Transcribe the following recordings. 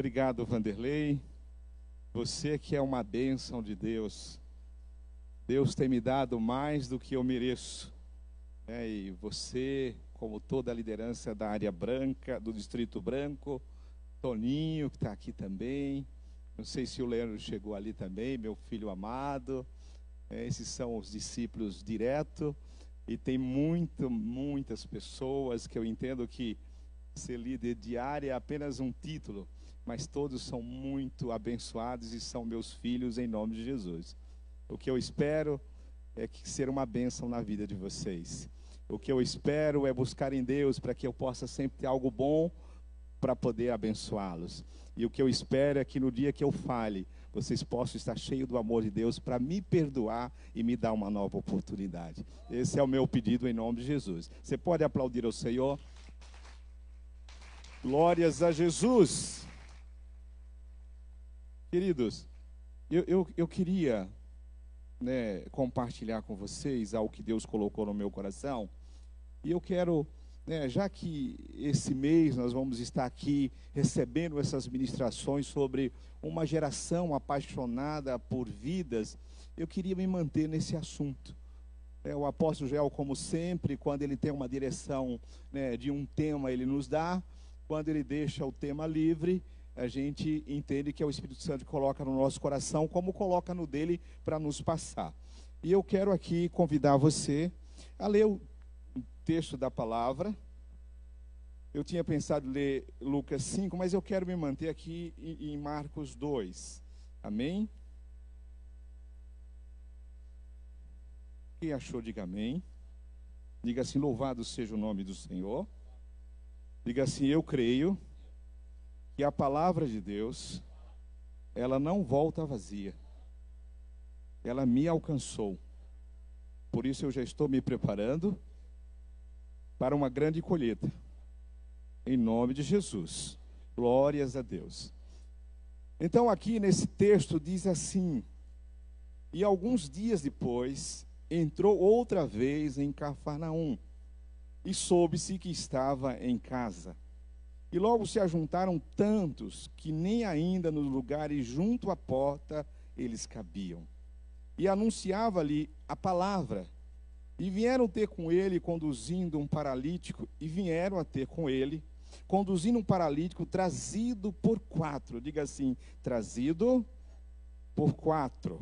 Obrigado, Vanderlei. Você que é uma bênção de Deus. Deus tem me dado mais do que eu mereço. E você, como toda a liderança da área branca, do Distrito Branco, Toninho, que está aqui também. Não sei se o Leandro chegou ali também, meu filho amado. Esses são os discípulos direto. E tem muitas pessoas que eu entendo que ser líder de área é apenas um título, mas todos são muito abençoados e são meus filhos em nome de Jesus. O que eu espero é ser uma bênção na vida de vocês. O que eu espero é buscar em Deus para que eu possa sempre ter algo bom para poder abençoá-los. E o que eu espero é que no dia que eu fale, vocês possam estar cheios do amor de Deus para me perdoar e me dar uma nova oportunidade. Esse é o meu pedido em nome de Jesus. Você pode aplaudir ao Senhor? Glórias a Jesus. Queridos, eu queria compartilhar com vocês algo que Deus colocou no meu coração. E eu quero, já que esse mês nós vamos estar aqui recebendo essas ministrações sobre uma geração apaixonada por vidas, eu queria me manter nesse assunto. O apóstolo Joel, como sempre, quando ele tem uma direção de um tema, ele nos dá. Quando ele deixa o tema livre, a gente entende que é o Espírito Santo que coloca no nosso coração, como coloca no dele para nos passar. E eu quero aqui convidar você a ler o texto da palavra. Eu tinha pensado em ler Lucas 5, mas eu quero me manter aqui em Marcos 2. Amém? Quem achou, diga amém. Diga assim, louvado seja o nome do Senhor. Diga assim, eu creio que a palavra de Deus, ela não volta vazia. Ela me alcançou. Por isso eu já estou me preparando para uma grande colheita. Em nome de Jesus. Glórias a Deus. Então aqui nesse texto diz assim: e alguns dias depois, entrou outra vez em Cafarnaum, e soube-se que estava em casa. E logo se ajuntaram tantos, que nem ainda nos lugares junto à porta eles cabiam. E anunciava-lhe a palavra. E vieram ter com ele, conduzindo um paralítico, trazido por 4. Diga assim, trazido por 4.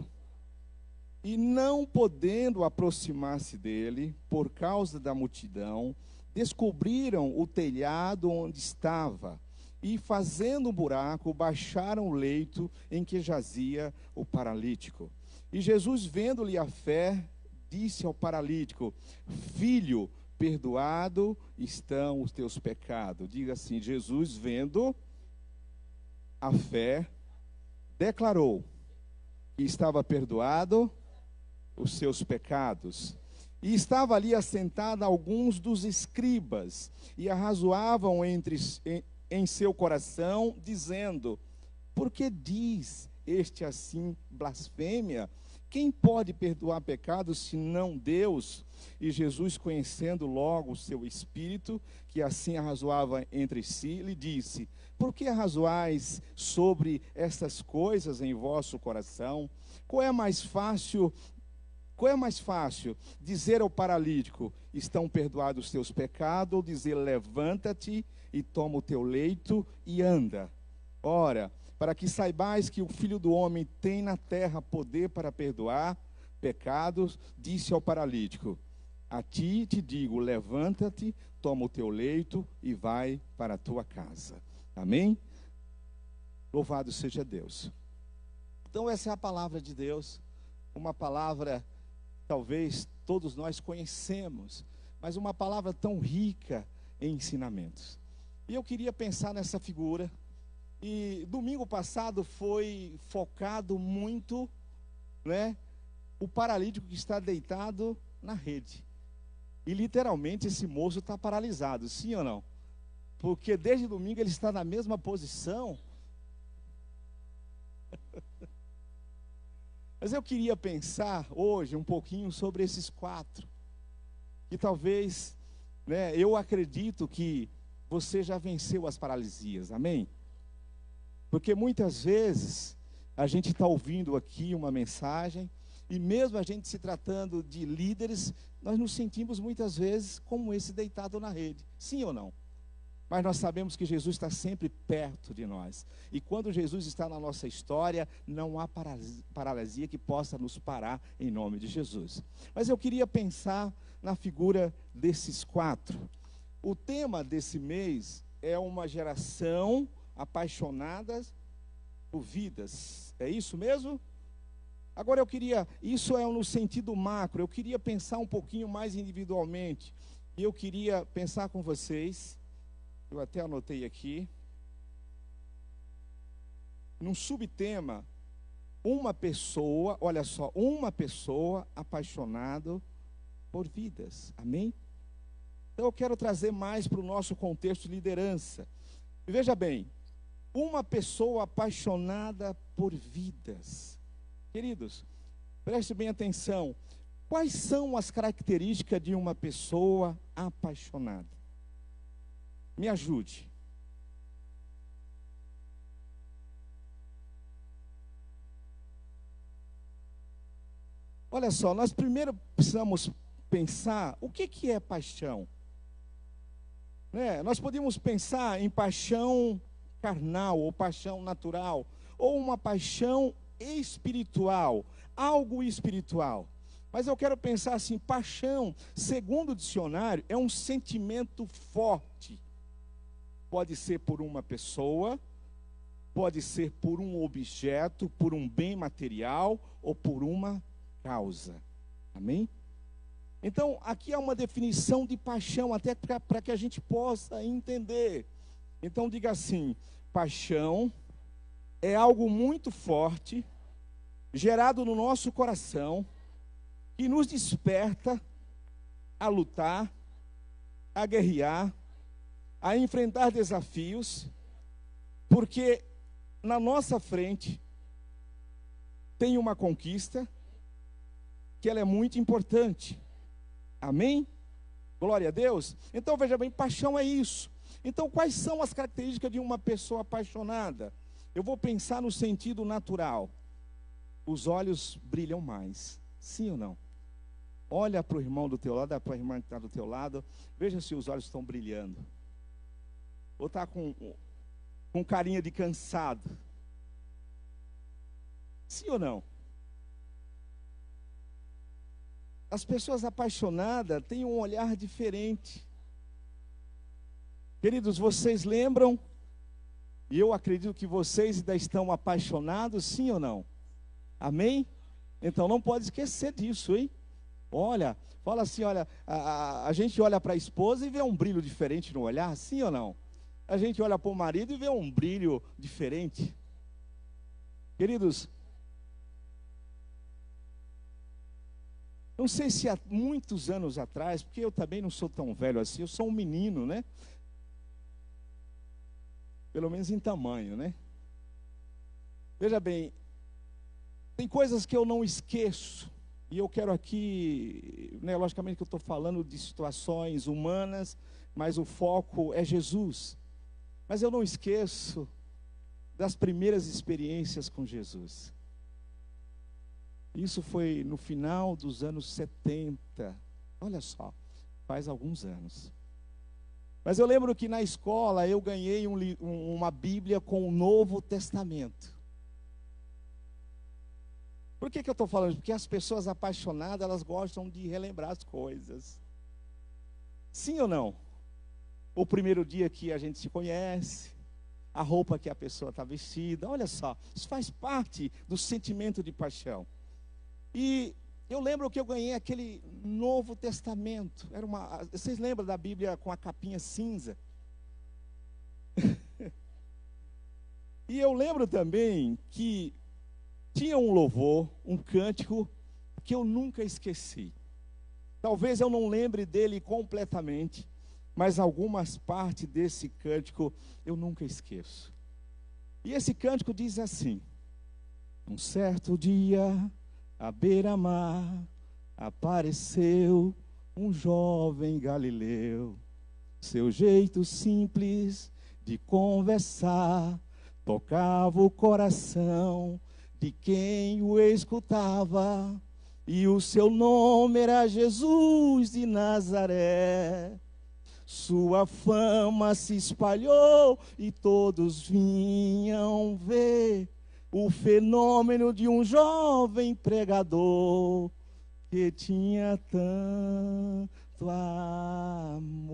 E não podendo aproximar-se dele, por causa da multidão, descobriram o telhado onde estava, e fazendo um buraco, baixaram o leito em que jazia o paralítico. E Jesus, vendo-lhe a fé, disse ao paralítico: filho, perdoado estão os teus pecados. Diga assim, Jesus, vendo a fé, declarou que estava perdoado os seus pecados. E estava ali assentado alguns dos escribas, e arrazoavam em seu coração, dizendo: por que diz este assim blasfêmia? Quem pode perdoar pecados, senão Deus? E Jesus, conhecendo logo o seu espírito, que assim arrazoava entre si, lhe disse: por que arrazoais sobre estas coisas em vosso coração? Qual é mais fácil dizer ao paralítico: estão perdoados os teus pecados, ou dizer: levanta-te e toma o teu leito e anda? Ora, para que saibais que o Filho do Homem tem na terra poder para perdoar pecados, disse ao paralítico: a ti te digo, levanta-te, toma o teu leito e vai para a tua casa. Amém? Louvado seja Deus. Então essa é a palavra de Deus, uma palavra talvez todos nós conhecemos, mas uma palavra tão rica em ensinamentos. E eu queria pensar nessa figura. E domingo passado foi focado muito, o paralítico que está deitado na rede. E literalmente esse moço está paralisado, sim ou não? Porque desde domingo ele está na mesma posição. Mas eu queria pensar hoje um pouquinho sobre esses 4. Que talvez, eu acredito que você já venceu as paralisias, amém? Porque muitas vezes a gente está ouvindo aqui uma mensagem, e mesmo a gente se tratando de líderes, nós nos sentimos muitas vezes como esse deitado na rede. Sim ou não? Mas nós sabemos que Jesus está sempre perto de nós. E quando Jesus está na nossa história, não há paralisia que possa nos parar em nome de Jesus. Mas eu queria pensar na figura desses 4. O tema desse mês é uma geração apaixonada por vidas. É isso mesmo? Agora eu queria, isso é no sentido macro, eu queria pensar um pouquinho mais individualmente. E eu queria pensar com vocês, eu até anotei aqui, num subtema, uma pessoa, olha só, uma pessoa apaixonada por vidas. Amém? Então eu quero trazer mais para o nosso contexto de liderança. E veja bem, uma pessoa apaixonada por vidas. Queridos, preste bem atenção. Quais são as características de uma pessoa apaixonada? Me ajude. Olha só, nós primeiro precisamos pensar o que é paixão. Nós podemos pensar em paixão carnal ou paixão natural, ou uma paixão espiritual, algo espiritual. Mas eu quero pensar assim, paixão, segundo o dicionário, é um sentimento forte. Pode ser por uma pessoa, pode ser por um objeto, por um bem material ou por uma causa. Amém? Então, aqui há uma definição de paixão, até para que a gente possa entender. Então, diga assim: paixão é algo muito forte, gerado no nosso coração, que nos desperta a lutar, a guerrear, a enfrentar desafios, porque na nossa frente tem uma conquista que ela é muito importante. Amém? Glória a Deus. Então veja bem, paixão é isso. Então quais são as características de uma pessoa apaixonada? Eu vou pensar no sentido natural. Os olhos brilham mais, sim ou não? Olha para o irmão do teu lado, para a irmã que está do teu lado, veja se os olhos estão brilhando. Ou está com carinha de cansado? Sim ou não? As pessoas apaixonadas têm um olhar diferente. Queridos, vocês lembram? E eu acredito que vocês ainda estão apaixonados, sim ou não? Amém? Então não pode esquecer disso, hein? Olha, fala assim, olha, a gente olha para a esposa e vê um brilho diferente no olhar, sim ou não? A gente olha para o marido e vê um brilho diferente. Queridos, não sei se há muitos anos atrás, porque eu também não sou tão velho assim, eu sou um menino, né? Pelo menos em tamanho, né? Veja bem, tem coisas que eu não esqueço, e eu quero aqui, logicamente que eu estou falando de situações humanas, mas o foco é Jesus. Mas eu não esqueço das primeiras experiências com Jesus. Isso foi no final dos anos 70. Olha só, faz alguns anos. Mas eu lembro que na escola eu ganhei uma Bíblia com o Novo Testamento. Por que eu estou falando? Porque as pessoas apaixonadas, elas gostam de relembrar as coisas. Sim ou não? O primeiro dia que a gente se conhece, a roupa que a pessoa está vestida, olha só, isso faz parte do sentimento de paixão. E eu lembro que eu ganhei aquele Novo Testamento. Vocês lembram da Bíblia com a capinha cinza? E eu lembro também que tinha um louvor, um cântico, que eu nunca esqueci. Talvez eu não lembre dele completamente, mas algumas partes desse cântico eu nunca esqueço. E esse cântico diz assim: um certo dia, à beira-mar, apareceu um jovem galileu. Seu jeito simples de conversar tocava o coração de quem o escutava, e o seu nome era Jesus de Nazaré. Sua fama se espalhou e todos vinham ver o fenômeno de um jovem pregador que tinha tanto amor.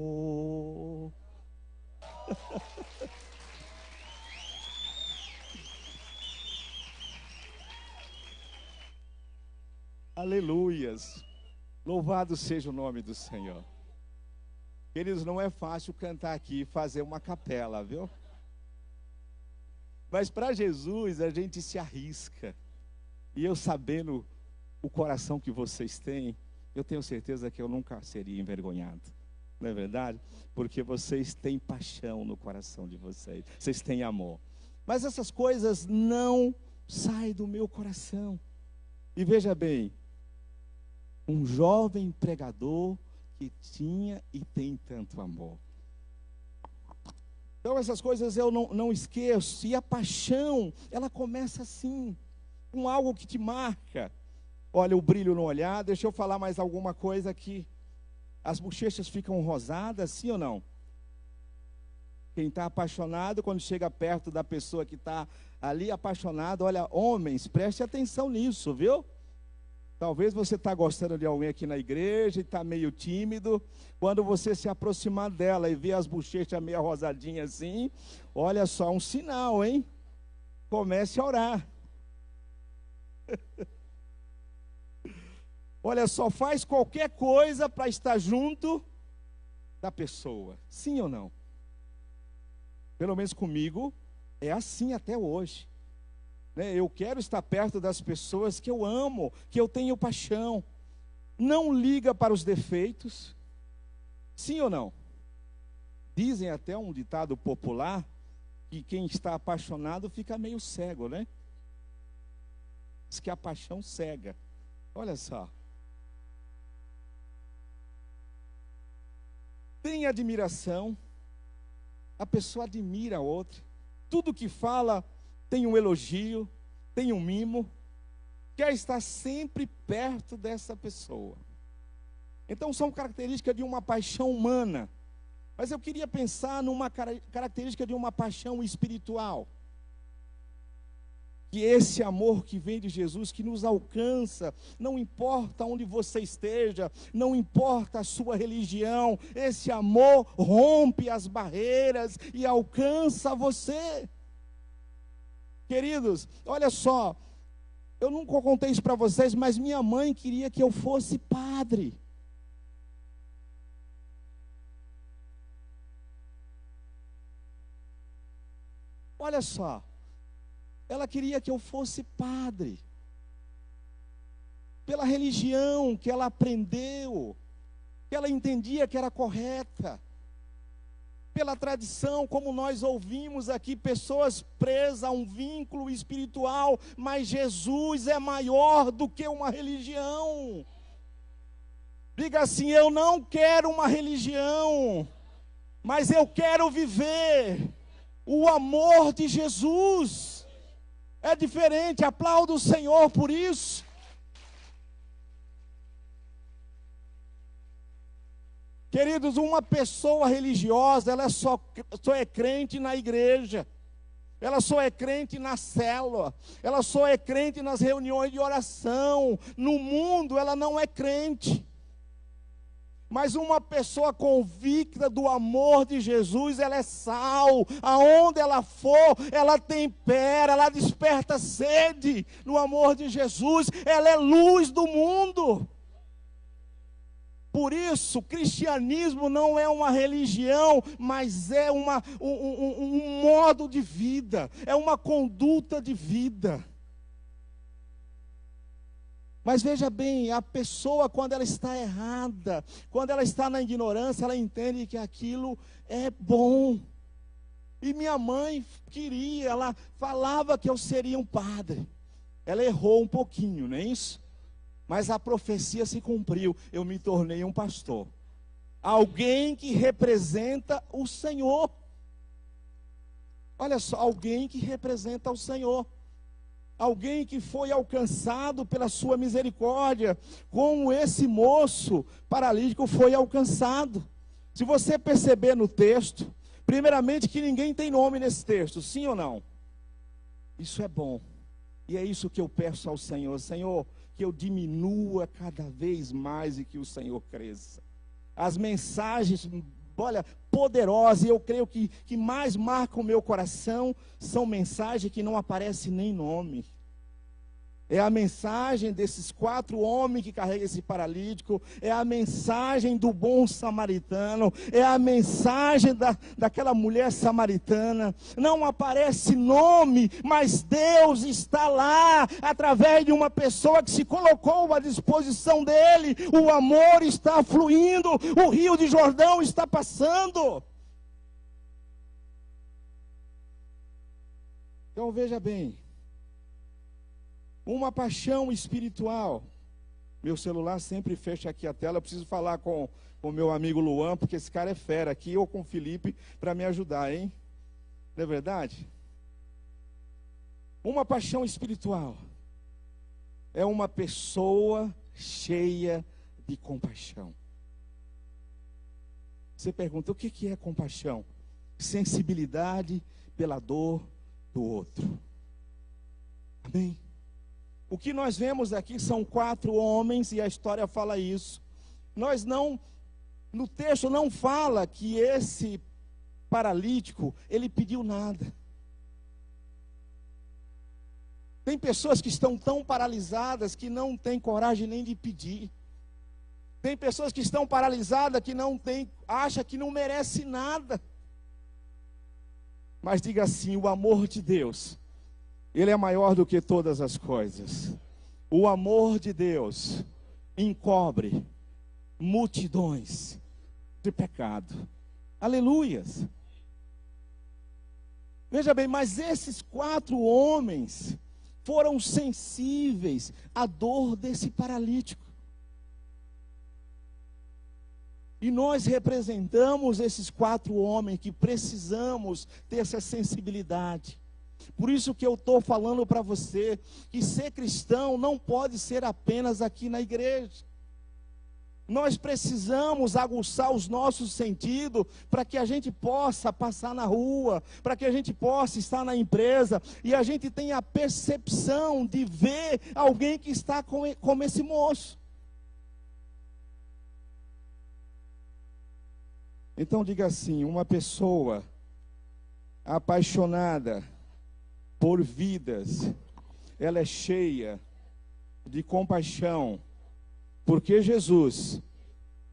Aleluias. Louvado seja o nome do Senhor. Queridos, não é fácil cantar aqui e fazer uma capela, viu? Mas para Jesus a gente se arrisca. E eu sabendo o coração que vocês têm, eu tenho certeza que eu nunca seria envergonhado. Não é verdade? Porque vocês têm paixão no coração de vocês. Vocês têm amor. Mas essas coisas não saem do meu coração. E veja bem, um jovem pregador que tinha e tem tanto amor. Então essas coisas eu não esqueço. E a paixão, ela começa assim, com algo que te marca. Olha o brilho no olhar. Deixa eu falar mais alguma coisa aqui. As bochechas ficam rosadas, sim ou não? Quem está apaixonado, quando chega perto da pessoa que está ali apaixonado, olha, homens, preste atenção nisso, viu? Talvez você está gostando de alguém aqui na igreja e está meio tímido. Quando você se aproximar dela e ver as bochechas meio rosadinhas assim, olha só, um sinal, hein? Comece a orar. Olha só, faz qualquer coisa para estar junto da pessoa. Sim ou não? Pelo menos comigo é assim até hoje. Eu quero estar perto das pessoas que eu amo, que eu tenho paixão. Não liga para os defeitos. Sim ou não? Dizem até um ditado popular que quem está apaixonado fica meio cego, né? Diz que a paixão cega. Olha só. Tem admiração. A pessoa admira a outra. Tudo que fala tem um elogio, tem um mimo, quer estar sempre perto dessa pessoa. Então são características de uma paixão humana. Mas eu queria pensar numa característica de uma paixão espiritual. Que esse amor que vem de Jesus, que nos alcança, não importa onde você esteja, não importa a sua religião, esse amor rompe as barreiras e alcança você. Queridos, olha só, eu nunca contei isso para vocês, mas minha mãe queria que eu fosse padre. Olha só, ela queria que eu fosse padre. Pela religião que ela aprendeu, que ela entendia que era correta. Pela tradição, como nós ouvimos aqui, pessoas presas a um vínculo espiritual, mas Jesus é maior do que uma religião. Diga assim: eu não quero uma religião, mas eu quero viver o amor de Jesus. É diferente, aplaudo o Senhor por isso. Queridos, uma pessoa religiosa, ela só é crente na igreja, ela só é crente na célula, ela só é crente nas reuniões de oração. No mundo ela não é crente. Mas uma pessoa convicta do amor de Jesus, ela é sal. Aonde ela for, ela tempera, ela desperta sede no amor de Jesus. Ela é luz do mundo. Por isso, o cristianismo não é uma religião, mas é um modo de vida, é uma conduta de vida. Mas veja bem, a pessoa, quando ela está errada, quando ela está na ignorância, ela entende que aquilo é bom. E minha mãe queria, ela falava que eu seria um padre. Ela errou um pouquinho, não é isso? Mas a profecia se cumpriu, eu me tornei um pastor. Alguém que representa o Senhor. Olha só, alguém que representa o Senhor. Alguém que foi alcançado pela sua misericórdia, como esse moço paralítico foi alcançado. Se você perceber no texto, primeiramente que ninguém tem nome nesse texto, sim ou não? Isso é bom. E é isso que eu peço ao Senhor. Senhor, que eu diminua cada vez mais e que o Senhor cresça. As mensagens, olha, poderosas, e eu creio que mais marcam o meu coração, são mensagens que não aparecem nem nome. É a mensagem desses 4 homens que carregam esse paralítico, é a mensagem do bom samaritano, é a mensagem daquela mulher samaritana. Não aparece nome, mas Deus está lá, através de uma pessoa que se colocou à disposição dele. O amor está fluindo, o rio de Jordão está passando. Então veja bem, uma paixão espiritual. Meu celular sempre fecha aqui a tela. Eu preciso falar com o meu amigo Luan, porque esse cara é fera aqui, ou com o Felipe, para me ajudar, hein? Não é verdade? Uma paixão espiritual é uma pessoa cheia de compaixão. Você pergunta, o que é compaixão? Sensibilidade pela dor do outro. Amém? O que nós vemos aqui são 4 homens, e a história fala isso. No texto não fala que esse paralítico, ele pediu nada. Tem pessoas que estão tão paralisadas que não têm coragem nem de pedir. Tem pessoas que estão paralisadas que acha que não merece nada. Mas diga assim, o amor de Deus, Ele é maior do que todas as coisas. O amor de Deus encobre multidões de pecado. Aleluias. Veja bem, mas esses 4 homens foram sensíveis à dor desse paralítico. E nós representamos esses 4 homens que precisamos ter essa sensibilidade. Por isso que eu estou falando para você, que ser cristão não pode ser apenas aqui na igreja. Nós precisamos aguçar os nossos sentidos para que a gente possa passar na rua, para que a gente possa estar na empresa e a gente tenha a percepção de ver alguém que está como esse moço. Então diga assim, uma pessoa apaixonada por vidas, ela é cheia de compaixão, porque Jesus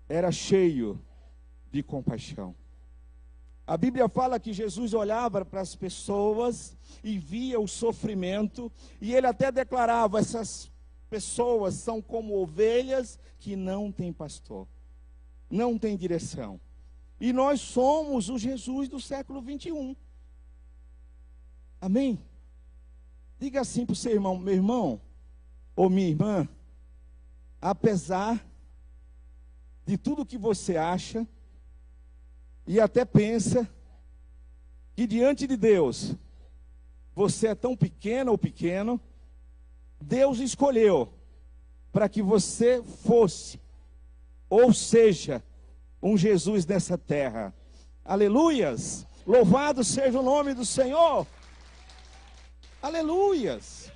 era cheio de compaixão. A Bíblia fala que Jesus olhava para as pessoas e via o sofrimento, e ele até declarava, essas pessoas são como ovelhas que não têm pastor, não têm direção. E nós somos o Jesus do século 21. Amém? Diga assim para o seu irmão, meu irmão, ou minha irmã, apesar de tudo que você acha, e até pensa, que diante de Deus, você é tão pequeno ou pequeno, Deus escolheu para que você fosse, ou seja, um Jesus nessa terra. Aleluias! Louvado seja o nome do Senhor! Aleluias!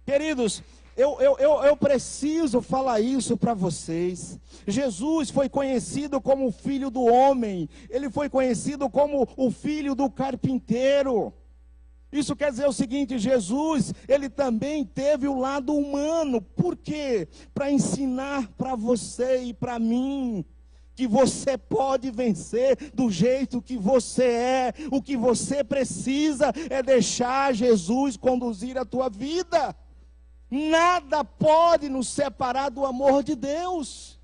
Queridos, eu preciso falar isso para vocês. Jesus foi conhecido como o filho do homem. Ele foi conhecido como o filho do carpinteiro. Isso quer dizer o seguinte, Jesus, ele também teve o lado humano. Por quê? Para ensinar para você e para mim que você pode vencer do jeito que você é. O que você precisa é deixar Jesus conduzir a tua vida. Nada pode nos separar do amor de Deus.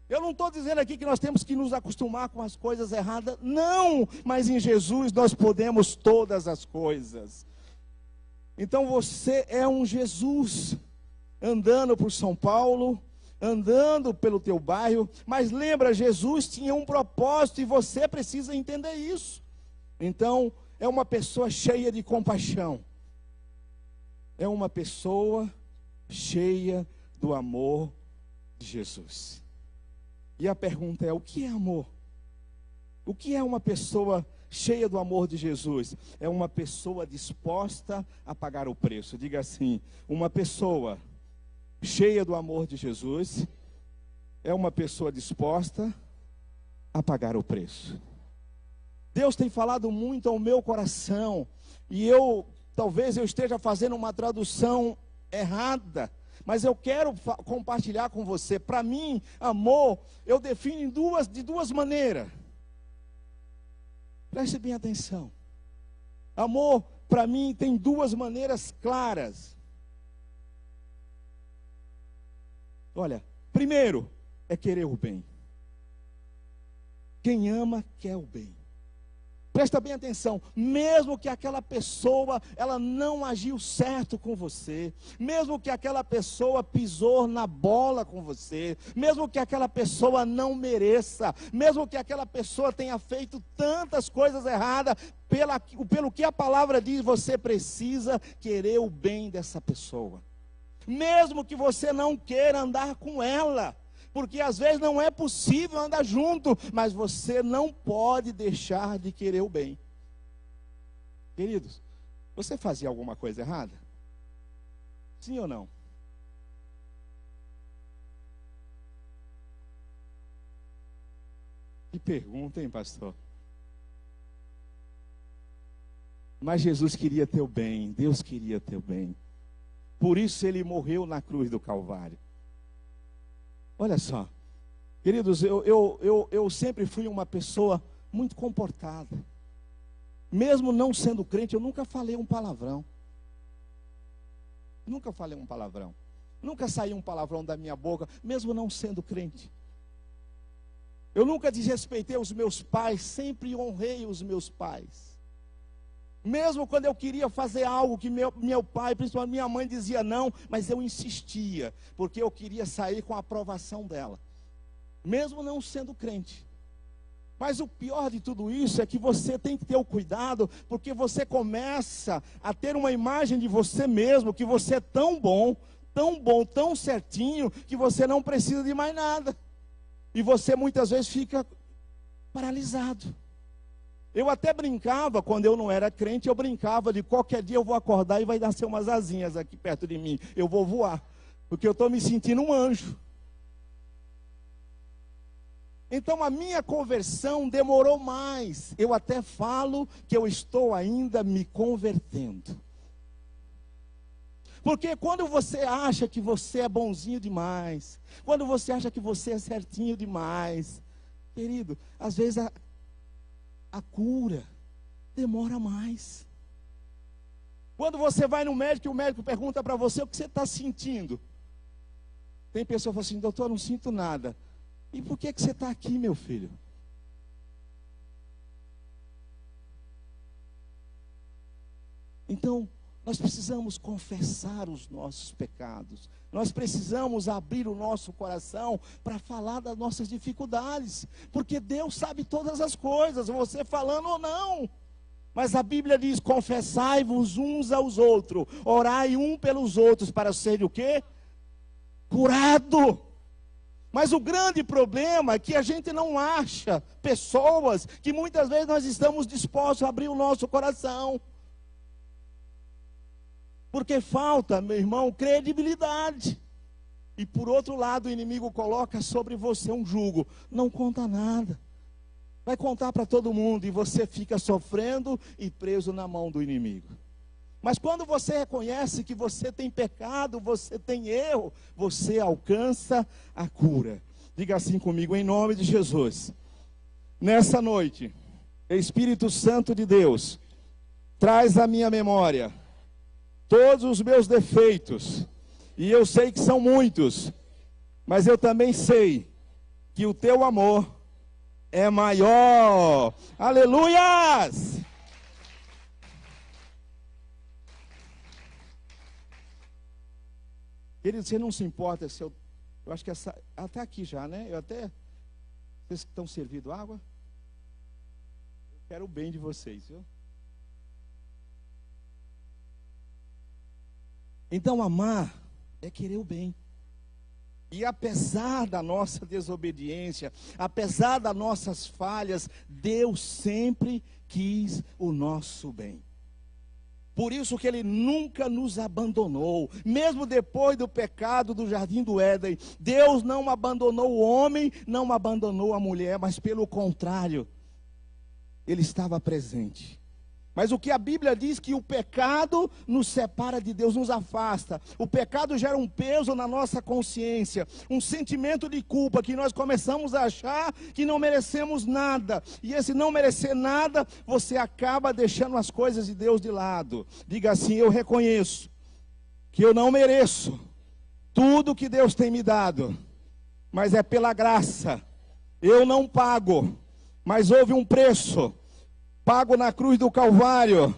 Eu não estou dizendo aqui que nós temos que nos acostumar com as coisas erradas. Não, mas em Jesus nós podemos todas as coisas. Então você é um Jesus andando por São Paulo, andando pelo teu bairro, mas lembra, Jesus tinha um propósito e você precisa entender isso. Então, é uma pessoa cheia de compaixão. É uma pessoa cheia do amor de Jesus. E a pergunta é: o que é amor? O que é uma pessoa cheia do amor de Jesus? É uma pessoa disposta a pagar o preço. Diga assim: uma pessoa cheia do amor de Jesus é uma pessoa disposta a pagar o preço. Deus tem falado muito ao meu coração, e talvez eu esteja fazendo uma tradução errada, mas eu quero compartilhar com você. Para mim, amor, eu defino de duas maneiras. Preste bem atenção. Amor, para mim, tem duas maneiras claras. Olha, primeiro é querer o bem. Quem ama, quer o bem. Presta bem atenção, mesmo que aquela pessoa, ela não agiu certo com você, mesmo que aquela pessoa pisou na bola com você, mesmo que aquela pessoa não mesmo que aquela pessoa tenha feito tantas coisas erradas, pelo que a palavra diz, você precisa querer o bem dessa pessoa. Mesmo que você não queira andar com ela, porque às vezes não é possível andar junto, mas você não pode deixar de querer o bem. Queridos, você fazia alguma coisa errada? Sim ou não? Que pergunta, hein, pastor? Mas Jesus queria teu bem, Deus queria teu bem. Por isso ele morreu na cruz do Calvário. Olha só, queridos, eu sempre fui uma pessoa muito comportada. Mesmo não sendo crente, eu nunca falei um palavrão. Nunca falei um palavrão. Nunca saiu um palavrão da minha boca, mesmo não sendo crente. Eu nunca desrespeitei os meus pais, sempre honrei os meus pais. Mesmo quando eu queria fazer algo que meu pai, principalmente minha mãe, dizia não, mas eu insistia, porque eu queria sair com a aprovação dela, mesmo não sendo crente. Mas o pior de tudo isso é que você tem que ter o cuidado, porque você começa a ter uma imagem de você mesmo, que você é tão bom, tão certinho, que você não precisa de mais nada. E você muitas vezes fica paralisado. Eu até brincava, quando eu não era crente, eu brincava de qualquer dia eu vou acordar e vai nascer umas asinhas aqui perto de mim. Eu vou voar, porque eu estou me sentindo um anjo. Então a minha conversão demorou mais. Eu até falo que eu estou ainda me convertendo. Porque quando você acha que você é bonzinho demais, quando você acha que você é certinho demais, querido, às vezes a cura demora mais. Quando você vai no médico e o médico pergunta para você o que você está sentindo. Tem pessoa que fala assim: doutor, não sinto nada. E por que você está aqui, meu filho? Então, nós precisamos confessar os nossos pecados. Nós precisamos abrir o nosso coração para falar das nossas dificuldades. Porque Deus sabe todas as coisas, você falando ou não. Mas a Bíblia diz: confessai-vos uns aos outros, orai um pelos outros para ser o quê? Curado. Mas o grande problema é que a gente não acha pessoas que muitas vezes nós estamos dispostos a abrir o nosso coração. Porque falta, meu irmão, credibilidade. E por outro lado, o inimigo coloca sobre você um jugo. Não conta nada. Vai contar para todo mundo e você fica sofrendo e preso na mão do inimigo. Mas quando você reconhece que você tem pecado, você tem erro, você alcança a cura. Diga assim comigo: em nome de Jesus. Nessa noite, Espírito Santo de Deus, traz à minha memória todos os meus defeitos, e eu sei que são muitos, mas eu também sei que o teu amor é maior. Aleluias! Querido, você não se importa se eu acho que até aqui já, né? Vocês que estão servindo água? Eu quero o bem de vocês, viu? Então amar é querer o bem. E apesar da nossa desobediência, apesar das nossas falhas, Deus sempre quis o nosso bem. Por isso que Ele nunca nos abandonou. Mesmo depois do pecado do jardim do Éden, Deus não abandonou o homem, não abandonou a mulher, mas pelo contrário, Ele estava presente. Mas o que a Bíblia diz que o pecado nos separa de Deus, nos afasta. O pecado gera um peso na nossa consciência, um sentimento de culpa, que nós começamos a achar que não merecemos nada. E esse não merecer nada, você acaba deixando as coisas de Deus de lado. Diga assim: eu reconheço que eu não mereço tudo que Deus tem me dado, mas é pela graça. Eu não pago, mas houve um preço pago na cruz do Calvário,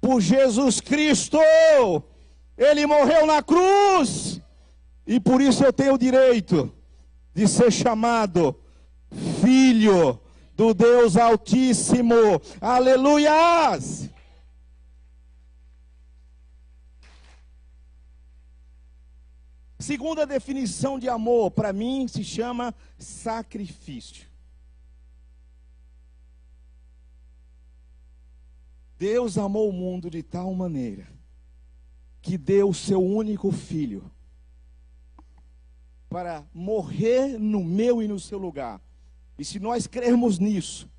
por Jesus Cristo. Ele morreu na cruz, e por isso eu tenho o direito de ser chamado filho do Deus Altíssimo. Aleluias! Segunda definição de amor, para mim, se chama sacrifício. Deus amou o mundo de tal maneira que deu o seu único filho para morrer no meu e no seu lugar. E se nós crermos nisso,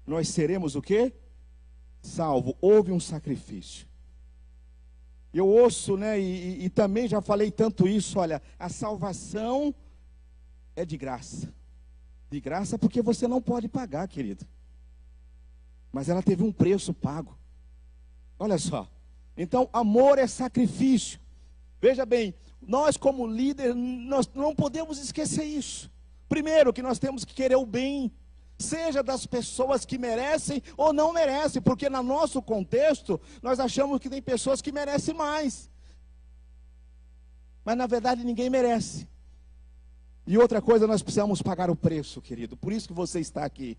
nós seremos o quê? Salvo. Houve um sacrifício. Eu ouço, né, e também já falei tanto isso, olha, a salvação é de graça. De graça porque você não pode pagar, querido. Mas ela teve um preço pago. Olha só, então amor é sacrifício. Veja bem, nós como líder, nós não podemos esquecer isso. Primeiro, que nós temos que querer o bem, seja das pessoas que merecem ou não merecem, porque no nosso contexto, nós achamos que tem pessoas que merecem mais. Mas na verdade ninguém merece. E outra coisa, nós precisamos pagar o preço, querido, por isso que você está aqui.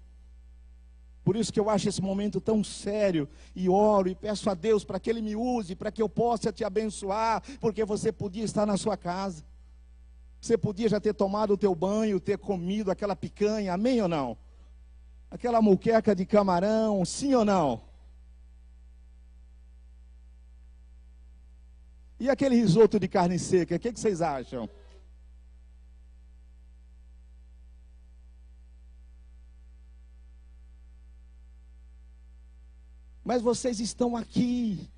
Por isso que eu acho esse momento tão sério, e oro e peço a Deus para que Ele me use, para que eu possa te abençoar, porque você podia estar na sua casa, você podia já ter tomado o teu banho, ter comido aquela picanha, amém ou não? Aquela muqueca de camarão, sim ou não? E aquele risoto de carne seca, o que vocês acham? Mas vocês estão aqui,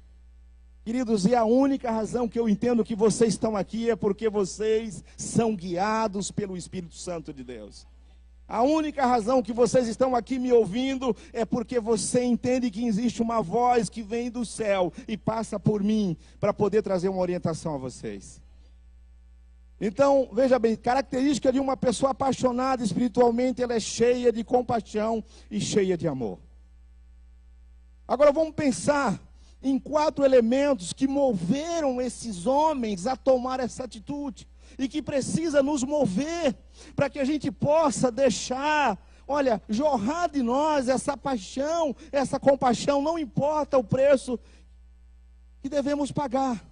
queridos, e a única razão que eu entendo que vocês estão aqui é porque vocês são guiados pelo Espírito Santo de Deus. A única razão que vocês estão aqui me ouvindo é porque você entende que existe uma voz que vem do céu e passa por mim para poder trazer uma orientação a vocês. Então, veja bem, característica de uma pessoa apaixonada espiritualmente, ela é cheia de compaixão e cheia de amor. Agora vamos pensar em 4 elementos que moveram esses homens a tomar essa atitude e que precisa nos mover para que a gente possa deixar, olha, jorrar de nós essa paixão, essa compaixão, não importa o preço que devemos pagar.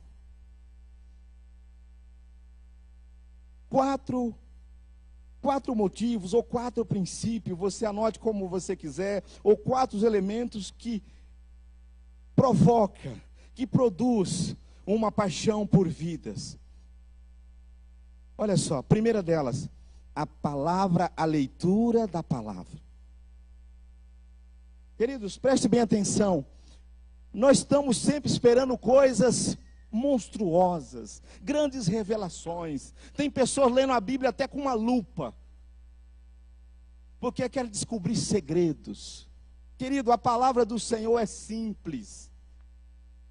4 motivos ou 4 princípios, você anote como você quiser, ou 4 elementos que provoca, que produz uma paixão por vidas. Olha só, primeira delas, a palavra, a leitura da palavra. Queridos, preste bem atenção. Nós estamos sempre esperando coisas monstruosas, grandes revelações. Tem pessoas lendo a Bíblia até com uma lupa, porque quer descobrir segredos. Querido, a palavra do Senhor é simples.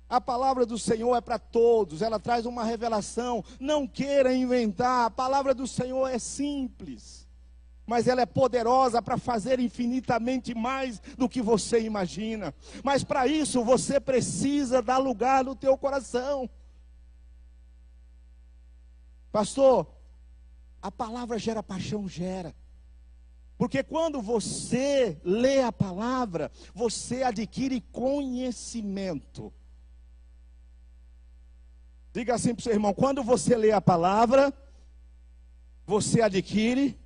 A palavra do Senhor é para todos, ela traz uma revelação. Não queira inventar, a palavra do Senhor é simples, mas ela é poderosa para fazer infinitamente mais do que você imagina. Mas para isso você precisa dar lugar no teu coração. Pastor, a palavra gera paixão, gera. Porque quando você lê a palavra, você adquire conhecimento. Diga assim para o seu irmão: quando você lê a palavra, você adquire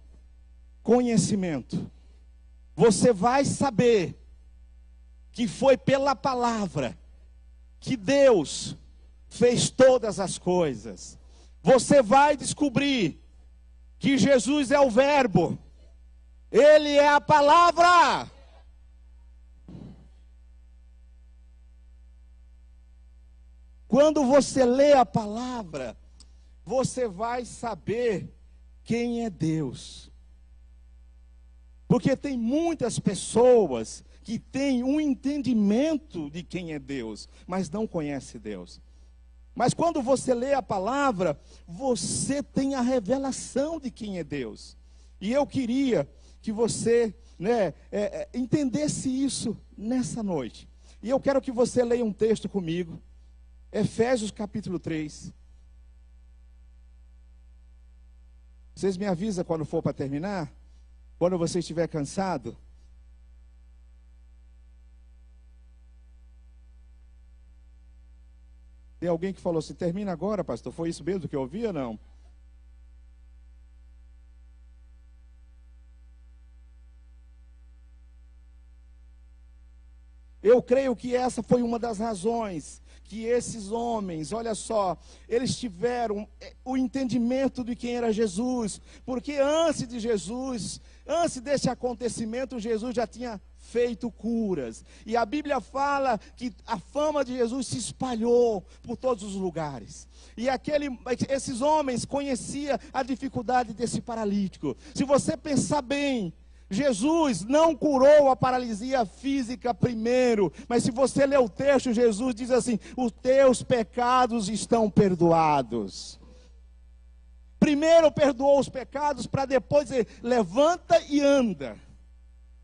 conhecimento. Você vai saber que foi pela palavra que Deus fez todas as coisas. Você vai descobrir que Jesus é o Verbo, Ele é a palavra. Quando você lê a palavra, você vai saber quem é Deus. Porque tem muitas pessoas que têm um entendimento de quem é Deus, mas não conhece Deus. Mas quando você lê a palavra, você tem a revelação de quem é Deus. E eu queria que você entendesse isso nessa noite. E eu quero que você leia um texto comigo. Efésios capítulo 3. Vocês me avisam quando for para terminar? Quando você estiver cansado? Tem alguém que falou assim: termina agora, pastor? Foi isso mesmo que eu ouvi ou não? Eu creio que essa foi uma das razões que esses homens, olha só, eles tiveram o entendimento de quem era Jesus, porque antes de Jesus, antes desse acontecimento, Jesus já tinha feito curas, e a Bíblia fala que a fama de Jesus se espalhou por todos os lugares, e esses homens conheciam a dificuldade desse paralítico. Se você pensar bem, Jesus não curou a paralisia física primeiro, mas se você ler o texto, Jesus diz assim: os teus pecados estão perdoados. Primeiro perdoou os pecados para depois dizer: levanta e anda.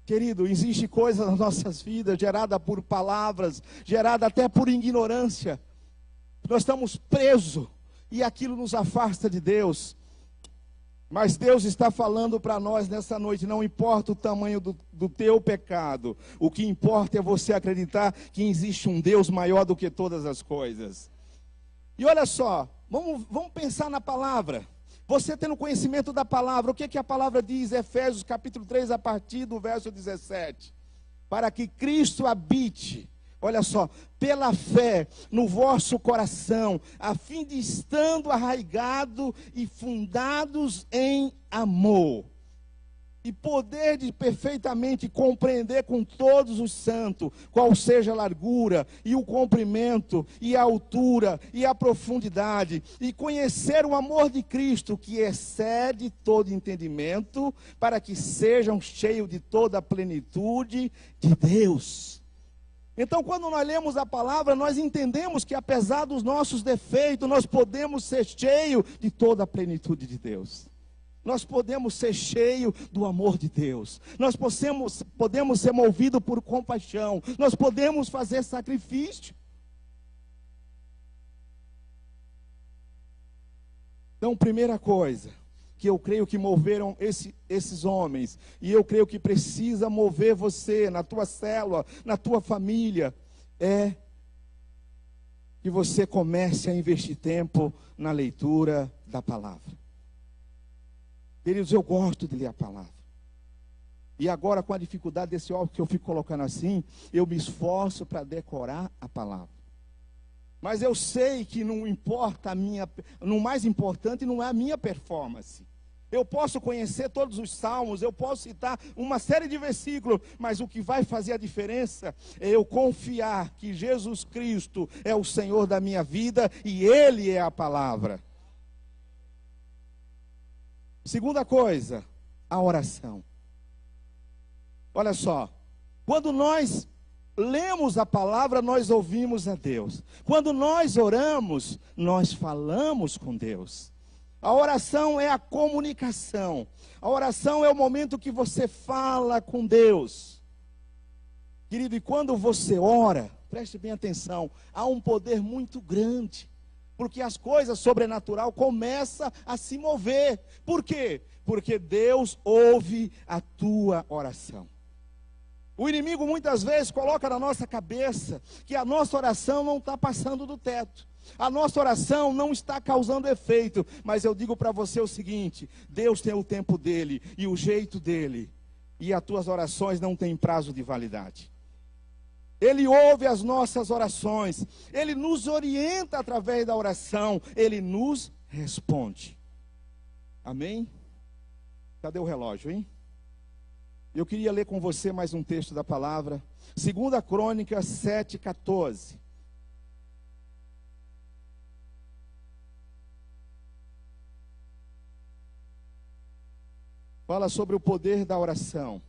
Querido, existe coisa nas nossas vidas gerada por palavras, gerada até por ignorância. Nós estamos presos e aquilo nos afasta de Deus. Mas Deus está falando para nós nessa noite: não importa o tamanho do teu pecado, o que importa é você acreditar que existe um Deus maior do que todas as coisas. E olha só, vamos pensar na palavra. Você tendo conhecimento da palavra, o que a palavra diz? Efésios capítulo 3, a partir do verso 17. Para que Cristo habite, olha só, pela fé no vosso coração, a fim de estando arraigado e fundados em amor, e poder de perfeitamente compreender com todos os santos, qual seja a largura, e o comprimento, e a altura, e a profundidade, e conhecer o amor de Cristo, que excede todo entendimento, para que sejam cheios de toda a plenitude de Deus. Então, quando nós lemos a palavra, nós entendemos que apesar dos nossos defeitos, nós podemos ser cheios de toda a plenitude de Deus. Nós podemos ser cheios do amor de Deus. Nós podemos ser movidos por compaixão. Nós podemos fazer sacrifício. Então, primeira coisa que eu creio que moveram esses homens, e eu creio que precisa mover você, na tua célula, na tua família, é que você comece a investir tempo na leitura da palavra. Queridos, eu gosto de ler a palavra. E agora, com a dificuldade desse óbvio que eu fico colocando assim, eu me esforço para decorar a palavra. Mas eu sei que não importa o mais importante não é a minha performance. Eu posso conhecer todos os salmos, eu posso citar uma série de versículos, mas o que vai fazer a diferença é eu confiar que Jesus Cristo é o Senhor da minha vida e Ele é a palavra. Segunda coisa, a oração. Olha só, quando nós lemos a palavra, nós ouvimos a Deus. Quando nós oramos, nós falamos com Deus. A oração é a comunicação. A oração é o momento que você fala com Deus. Querido, e quando você ora, preste bem atenção, há um poder muito grande. Porque as coisas sobrenaturais começam a se mover. Por quê? Porque Deus ouve a tua oração. O inimigo muitas vezes coloca na nossa cabeça que a nossa oração não está passando do teto. A nossa oração não está causando efeito. Mas eu digo para você o seguinte: Deus tem o tempo dele e o jeito dele. E as tuas orações não têm prazo de validade. Ele ouve as nossas orações. Ele nos orienta através da oração. Ele nos responde. Amém? Cadê o relógio, hein? Eu queria ler com você mais um texto da palavra. 2 Crônicas 7:14. Fala sobre o poder da oração.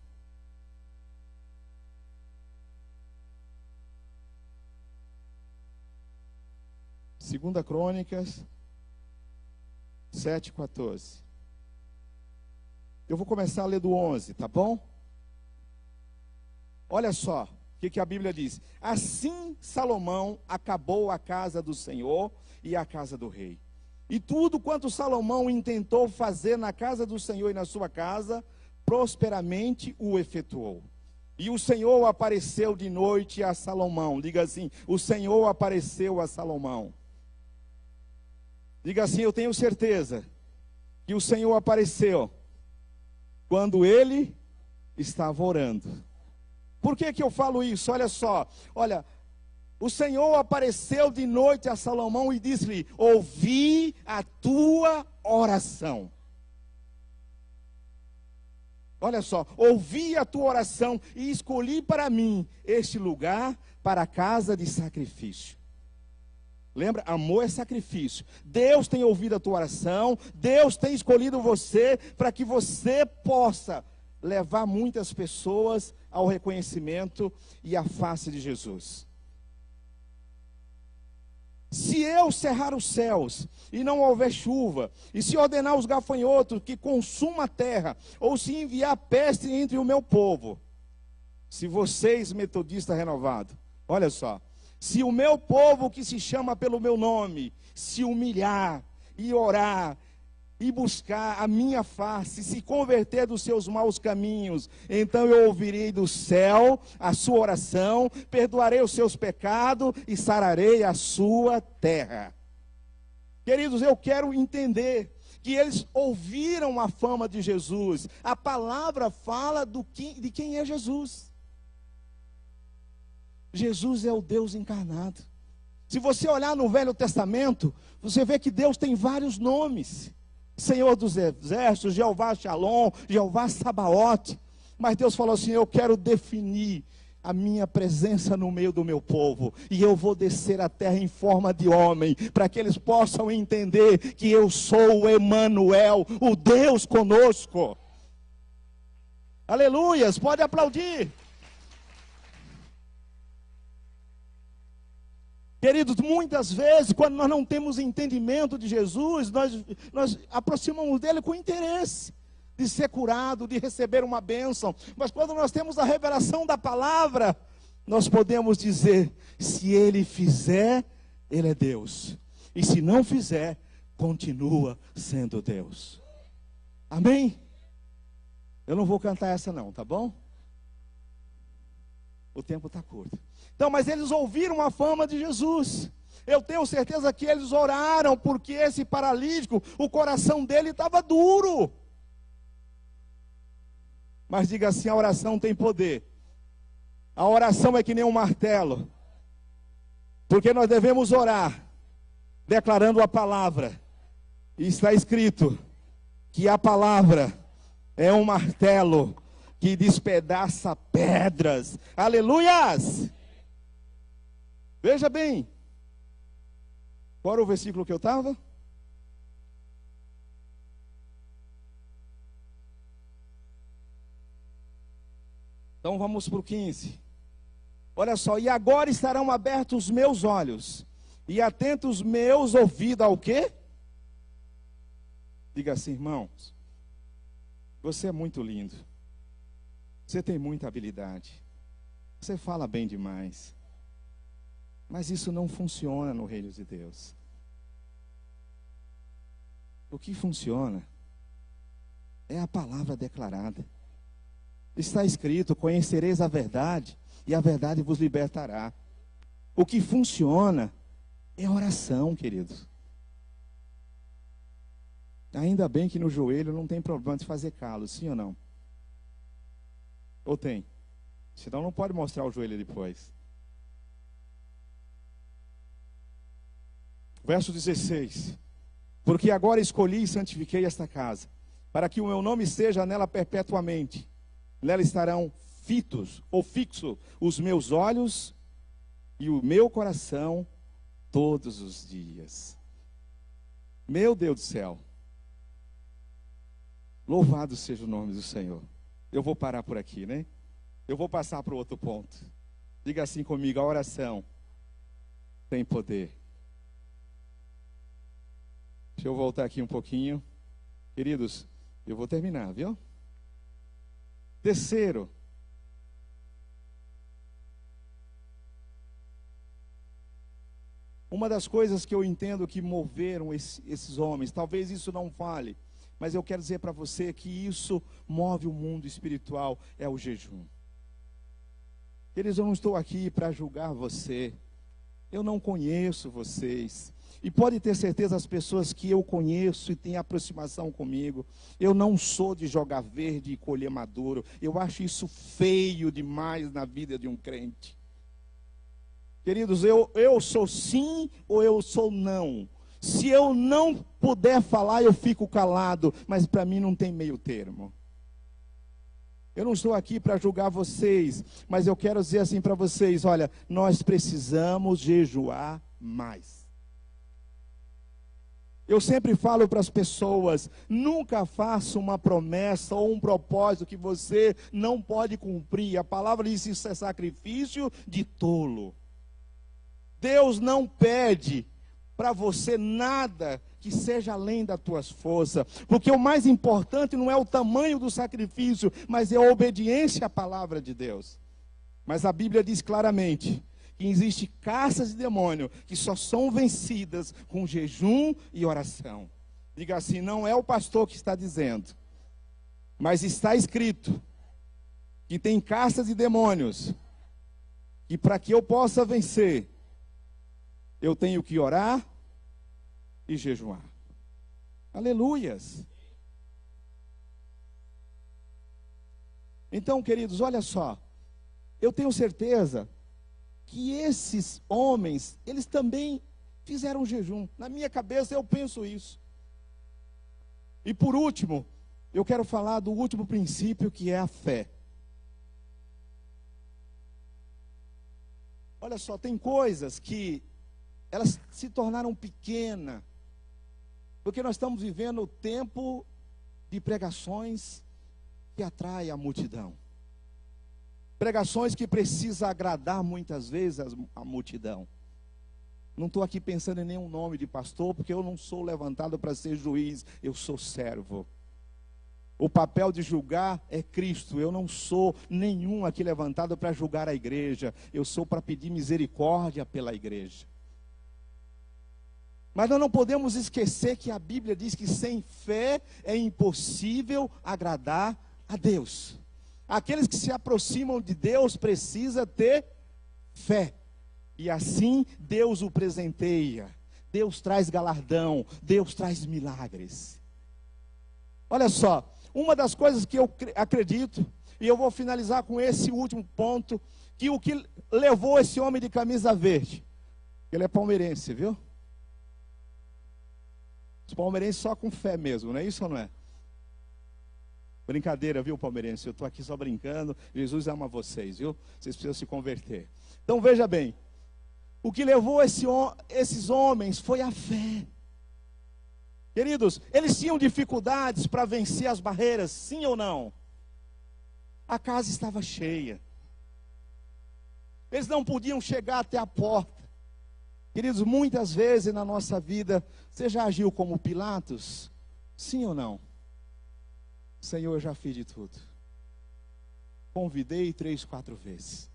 Segunda Crônicas 7:14. Eu vou começar a ler do 11, tá bom? Olha só o que a Bíblia diz. Assim Salomão acabou a casa do Senhor e a casa do rei. E tudo quanto Salomão intentou fazer na casa do Senhor e na sua casa, prosperamente o efetuou. E o Senhor apareceu de noite a Salomão. Diga assim: o Senhor apareceu a Salomão. Diga assim: eu tenho certeza que o Senhor apareceu quando ele estava orando. Por que eu falo isso? Olha só, olha, o Senhor apareceu de noite a Salomão e disse-lhe: ouvi a tua oração. Olha só, ouvi a tua oração e escolhi para mim este lugar para a casa de sacrifício. Lembra? Amor é sacrifício. Deus tem ouvido a tua oração, Deus tem escolhido você para que você possa levar muitas pessoas ao reconhecimento e à face de Jesus. Se eu cerrar os céus e não houver chuva, e se ordenar os gafanhotos que consumam a terra, ou se enviar peste entre o meu povo, se vocês, metodistas renovados, olha só, se o meu povo que se chama pelo meu nome, se humilhar e orar, e buscar a minha face, se converter dos seus maus caminhos, então eu ouvirei do céu a sua oração, perdoarei os seus pecados e sararei a sua terra. Queridos, eu quero entender que eles ouviram a fama de Jesus. A palavra fala de quem é Jesus. Jesus é o Deus encarnado. Se você olhar no Velho Testamento, você vê que Deus tem vários nomes. Senhor dos exércitos, Jeová Shalom, Jeová Sabaote. Mas Deus falou assim: eu quero definir a minha presença no meio do meu povo, e eu vou descer a terra em forma de homem, para que eles possam entender que eu sou o Emanuel, o Deus conosco. Aleluias, pode aplaudir. Queridos, muitas vezes, quando nós não temos entendimento de Jesus, nós aproximamos dele com interesse de ser curado, de receber uma bênção. Mas quando nós temos a revelação da palavra, nós podemos dizer: se ele fizer, ele é Deus. E se não fizer, continua sendo Deus. Amém? Eu não vou cantar essa não, tá bom? O tempo está curto. Então, mas eles ouviram a fama de Jesus. Eu tenho certeza que eles oraram, porque esse paralítico, o coração dele estava duro. Mas diga assim: a oração tem poder. A oração é que nem um martelo. Porque nós devemos orar, declarando a palavra. E está escrito que a palavra é um martelo que despedaça pedras. Aleluias! Veja bem, qual era o versículo que eu estava? Então vamos para o 15. Olha só: e agora estarão abertos os meus olhos, e atentos os meus ouvidos ao quê? Diga assim: irmãos, você é muito lindo, você tem muita habilidade, você fala bem demais. Mas isso não funciona no reino de Deus. O que funciona é a palavra declarada. Está escrito: conhecereis a verdade, e a verdade vos libertará. O que funciona é oração, queridos. Ainda bem que no joelho não tem problema de fazer calo, sim ou não? Ou tem? Senão não pode mostrar o joelho depois. Verso 16. Porque agora escolhi e santifiquei esta casa, para que o meu nome esteja nela perpetuamente. Nela estarão fitos ou fixos os meus olhos e o meu coração todos os dias. Meu Deus do céu. Louvado seja o nome do Senhor. Eu vou parar por aqui, né? Eu vou passar para o outro ponto. Diga assim comigo: a oração tem poder. Deixa eu voltar aqui um pouquinho. Queridos, eu vou terminar, viu? Terceiro. Uma das coisas que eu entendo que moveram esses homens, talvez isso não fale, mas eu quero dizer para você que isso move o mundo espiritual, é o jejum. Eles, eu não estou aqui para julgar você. Eu não conheço vocês. E pode ter certeza, as pessoas que eu conheço e têm aproximação comigo, eu não sou de jogar verde e colher maduro. Eu acho isso feio demais na vida de um crente. Queridos, eu sou sim ou eu sou não. Se eu não puder falar, eu fico calado, mas para mim não tem meio termo. Eu não estou aqui para julgar vocês, mas eu quero dizer assim para vocês: olha, nós precisamos jejuar mais. Eu sempre falo para as pessoas: nunca faça uma promessa ou um propósito que você não pode cumprir. A palavra diz: isso é sacrifício de tolo. Deus não pede para você nada que seja além das tuas forças, porque o mais importante não é o tamanho do sacrifício, mas é a obediência à palavra de Deus. Mas a Bíblia diz claramente que existe castas de demônio que só são vencidas com jejum e oração. Diga assim: não é o pastor que está dizendo, mas está escrito que tem castas de demônios, e para que eu possa vencer, eu tenho que orar e jejuar. Aleluias. Então, queridos, olha só, eu tenho certeza que esses homens, eles também fizeram jejum. Na minha cabeça eu penso isso. E por último, eu quero falar do último princípio, que é a fé. Olha só, tem coisas que elas se tornaram pequenas, porque nós estamos vivendo o tempo de pregações que atraem a multidão. Pregações que precisam agradar muitas vezes a multidão. Não estou aqui pensando em nenhum nome de pastor, porque eu não sou levantado para ser juiz, eu sou servo. O papel de julgar é Cristo. Eu não sou nenhum aqui levantado para julgar a igreja. Eu sou para pedir misericórdia pela igreja. Mas nós não podemos esquecer que a Bíblia diz que sem fé é impossível agradar a Deus. Aqueles que se aproximam de Deus precisam ter fé. E assim Deus o presenteia. Deus traz galardão. Deus traz milagres. Olha só, uma das coisas que eu acredito, e eu vou finalizar com esse último ponto, que o que levou esse homem de camisa verde, ele é palmeirense, viu? Os palmeirenses só com fé mesmo, não é isso ou não é? Brincadeira, viu, palmeirense? Eu estou aqui só brincando. Jesus ama vocês, viu? Vocês precisam se converter. Então veja bem, o que levou esses homens foi a fé. Queridos, eles tinham dificuldades para vencer as barreiras, sim ou não? A casa estava cheia. Eles não podiam chegar até a porta. Queridos, muitas vezes na nossa vida, você já agiu como Pilatos? Sim ou não? Senhor, eu já fiz de tudo. Convidei 3, 4 vezes.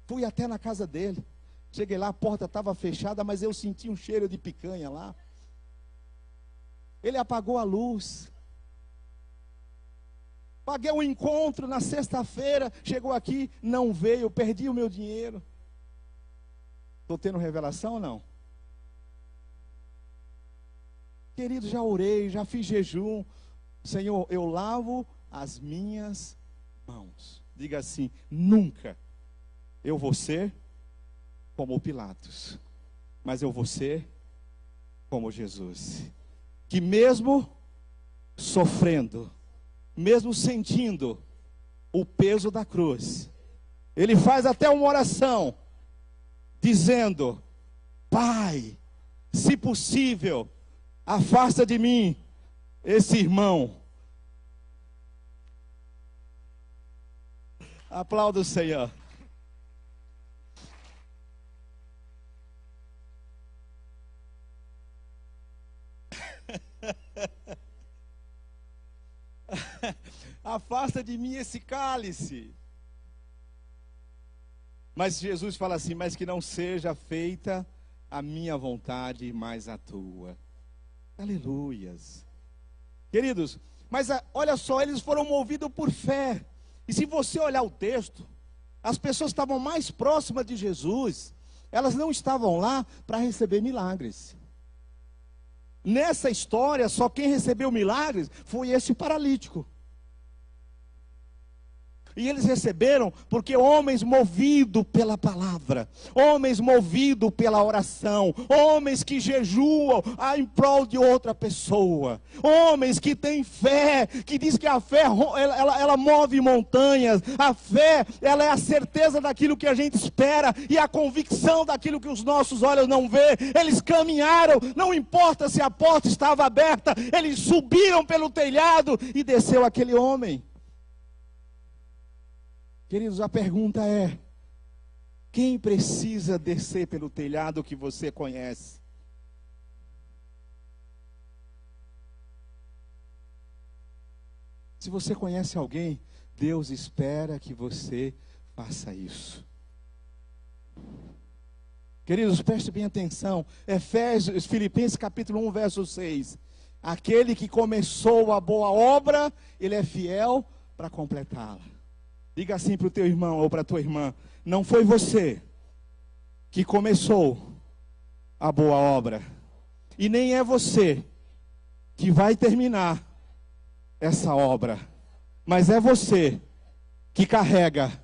Fui até na casa dele. Cheguei lá, a porta estava fechada, mas eu senti um cheiro de picanha lá. Ele apagou a luz. Paguei um encontro na sexta-feira, chegou aqui, não veio, perdi o meu dinheiro. Estou tendo revelação ou não? Querido, já orei, já fiz jejum. Senhor, eu lavo as minhas mãos. Diga assim: nunca eu vou ser como Pilatos, mas eu vou ser como Jesus, que mesmo sofrendo, mesmo sentindo o peso da cruz, ele faz até uma oração, dizendo: Pai, se possível, afasta de mim esse irmão. Aplauda o Senhor. Afasta de mim esse cálice. Mas Jesus fala assim: mas que não seja feita a minha vontade, mas a tua. Aleluias. Queridos, mas olha só, eles foram movidos por fé. E se você olhar o texto, as pessoas estavam mais próximas de Jesus, elas não estavam lá para receber milagres. Nessa história, só quem recebeu milagres foi esse paralítico. E eles receberam porque homens movidos pela palavra, homens movidos pela oração, homens que jejuam em prol de outra pessoa, homens que têm fé, que diz que a fé ela move montanhas, a fé ela é a certeza daquilo que a gente espera e a convicção daquilo que os nossos olhos não vê. Eles caminharam, não importa se a porta estava aberta, eles subiram pelo telhado e desceu aquele homem. Queridos, a pergunta é: quem precisa descer pelo telhado que você conhece? Se você conhece alguém, Deus espera que você faça isso. Queridos, preste bem atenção. Filipenses capítulo 1, verso 6. Aquele que começou a boa obra, ele é fiel para completá-la. Diga assim para o teu irmão ou para a tua irmã: não foi você que começou a boa obra, e nem é você que vai terminar essa obra, mas é você que carrega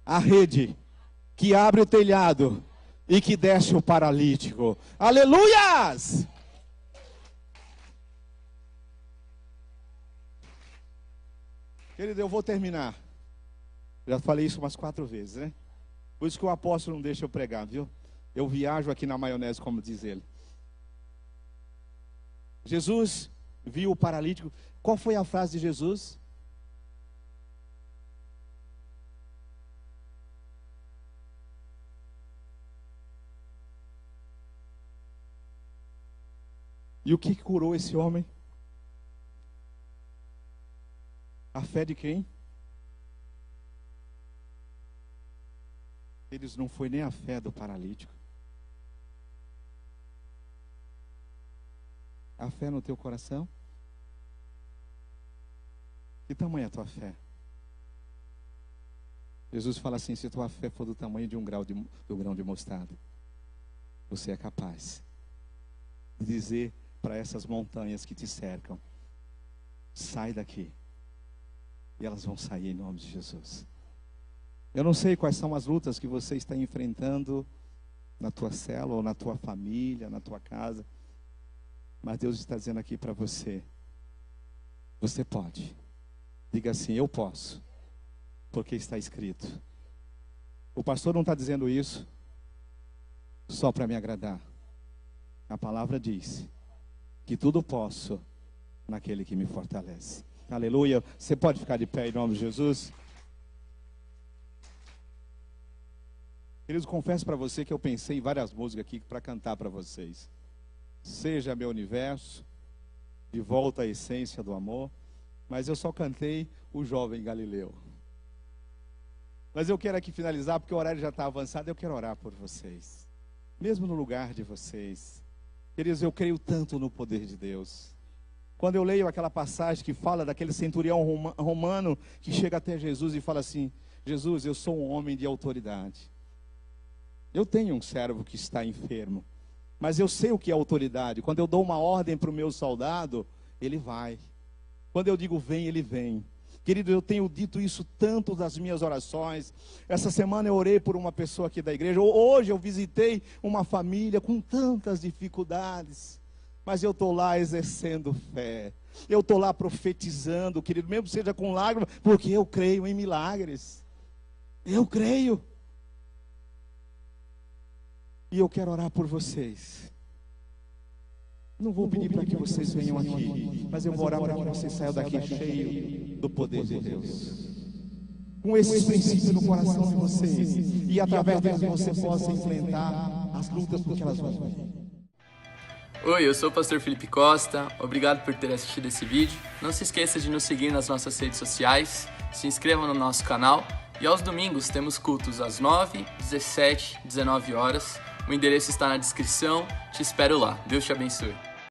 a rede, que abre o telhado e que desce o paralítico. Aleluias! Querido, eu vou terminar. Já falei isso umas 4 vezes, né? Por isso que o apóstolo não deixa eu pregar, viu? Eu viajo aqui na maionese, como diz ele. Jesus viu o paralítico. Qual foi a frase de Jesus? E o que curou esse homem? A fé de quem? Eles não foi nem a fé do paralítico. A fé no teu coração? Que tamanho é a tua fé? Jesus fala assim: se tua fé for do tamanho de do grão de mostarda, você é capaz de dizer para essas montanhas que te cercam: sai daqui. E elas vão sair em nome de Jesus. Eu não sei quais são as lutas que você está enfrentando na tua célula, ou na tua família, na tua casa. Mas Deus está dizendo aqui para você: você pode. Diga assim: eu posso, porque está escrito. O pastor não está dizendo isso só para me agradar. A palavra diz que tudo posso naquele que me fortalece. Aleluia. Você pode ficar de pé em nome de Jesus? Queridos, confesso para você que eu pensei em várias músicas aqui para cantar para vocês. Seja meu universo, de volta à essência do amor. Mas eu só cantei o Jovem Galileu. Mas eu quero aqui finalizar, porque o horário já está avançado. Eu quero orar por vocês, mesmo no lugar de vocês. Queridos, eu creio tanto no poder de Deus. Quando eu leio aquela passagem que fala daquele centurião romano que chega até Jesus e fala assim: Jesus, eu sou um homem de autoridade. Eu tenho um servo que está enfermo, mas eu sei o que é autoridade. Quando eu dou uma ordem para o meu soldado, ele vai. Quando eu digo vem, ele vem. Querido, eu tenho dito isso tanto nas minhas orações. Essa semana eu orei por uma pessoa aqui da igreja. Hoje eu visitei uma família com tantas dificuldades. Mas eu estou lá exercendo fé. Eu estou lá profetizando, querido, mesmo que seja com lágrimas, porque eu creio em milagres. Eu creio. E eu quero orar por vocês. Não vou pedir para que vocês venham aqui, mas eu vou orar para que vocês saiam daqui cheio do poder de Deus. Com esses princípios no coração de vocês. E através deles você possa enfrentar as lutas porque elas vão vir. Oi, eu sou o pastor Felipe Costa, obrigado por ter assistido esse vídeo. Não se esqueça de nos seguir nas nossas redes sociais, se inscreva no nosso canal e aos domingos temos cultos às 9, 17, 19 horas. O endereço está na descrição, te espero lá. Deus te abençoe.